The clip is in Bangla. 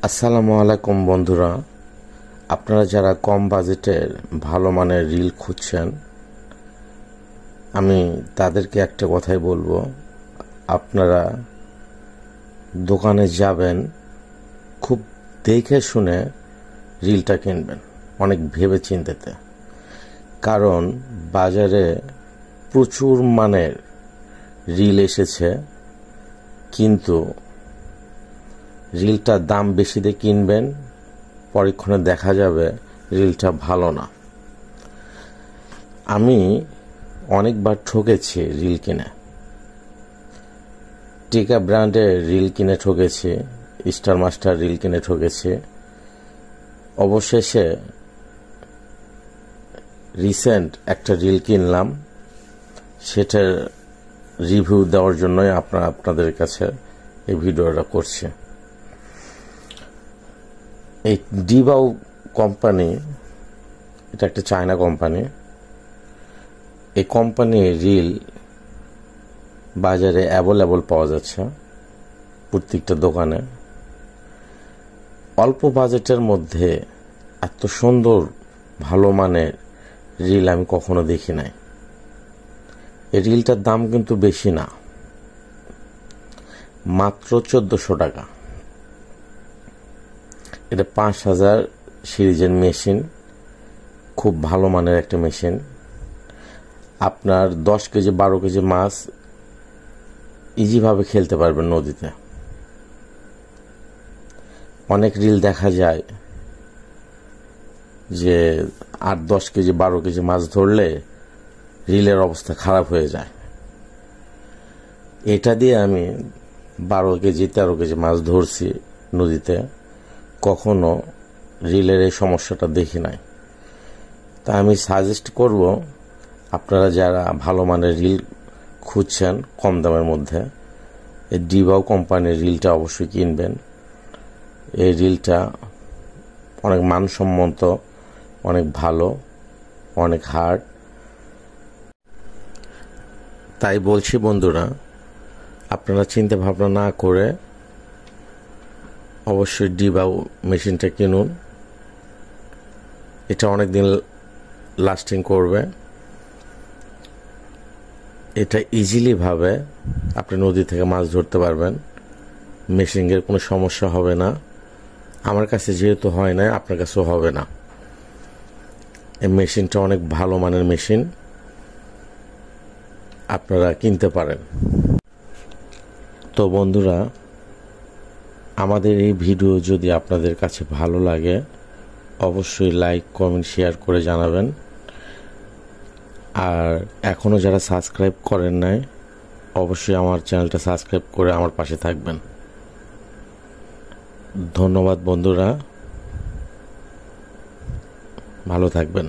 আসসালামু আলাইকুম বন্ধুরা, আপনারা যারা কম বাজেটের ভালো মানের রিল খুঁজছেন, আমি তাদেরকে একটা কথাই বলবো। আপনারা দোকানে যাবেন, খুব দেখে শুনে রিলটা কিনবেন, অনেক ভেবে চিন্তেতে। কারণ বাজারে প্রচুর মানের রিল এসেছে, কিন্তু রিলটার দাম বেশি দিয়ে কিনবেন, পরীক্ষণে দেখা যাবে রিলটা ভালো না। আমি অনেকবার ঠকেছি রিল কিনে। টিকা ব্র্যান্ডের রিল কিনে ঠকেছি, স্টার মাস্টার রিল কিনে ঠকেছি। অবশেষে রিসেন্ট একটা রিল কিনলাম, সেটার রিভিউ দেওয়ার জন্যই আপনাদের কাছে এই ভিডিওটা করছি। এই ডিবাউ কোম্পানি, এটা একটা চায়না কোম্পানি। এই কোম্পানির রিল বাজারে অ্যাভেলেবল পাওয়া যাচ্ছে প্রত্যেকটা দোকানে। অল্প বাজেটের মধ্যে এত সুন্দর ভালো মানের রিল আমি কখনো দেখি নাই। এই রিলটার দাম কিন্তু বেশি না, মাত্র 1400 টাকা। এটা 5000 সিরিজের মেশিন, খুব ভালো মানের একটা মেশিন। আপনার 10 কেজি 12 কেজি মাছ ইজিভাবে খেলতে পারবেন নদীতে। অনেক রিল দেখা যায় যে 8-10 কেজি 12 কেজি মাছ ধরলে রিলের অবস্থা খারাপ হয়ে যায়। এটা দিয়ে আমি 12 কেজি 13 কেজি মাছ ধরছি নদীতে, কখনো রিলের এই সমস্যাটা দেখি নাই। তা আমি সাজেস্ট করব, আপনারা যারা ভালো মানের রিল খুঁজছেন কম দামের মধ্যে, এই ডিবাউ কোম্পানির রিলটা অবশ্যই কিনবেন। এই রিলটা অনেক মানসম্মত, অনেক ভালো, অনেক হার্ড। তাই বলছি বন্ধুরা, আপনারা চিন্তা ভাবনা না করে অবশ্যই ডিবাউ মেশিনটা কিনুন। এটা অনেক দিন লাস্টিং করবে। এটা ইজিলিভাবে আপনি নদী থেকে মাছ ধরতে পারবেন, মেশিনের কোনো সমস্যা হবে না। আমার কাছে যেহেতু হয় না, আপনার কাছেও হবে না। এই মেশিনটা অনেক ভালো মানের মেশিন, আপনারা কিনতে পারেন। তো বন্ধুরা, আমাদের এই ভিডিও যদি আপনাদের কাছে ভালো লাগে, অবশ্যই লাইক কমেন্ট শেয়ার করে জানাবেন। আর এখনও যারা সাবস্ক্রাইব করেন নাই, অবশ্যই আমার চ্যানেলটা সাবস্ক্রাইব করে আমার পাশে থাকবেন। ধন্যবাদ বন্ধুরা, ভালো থাকবেন।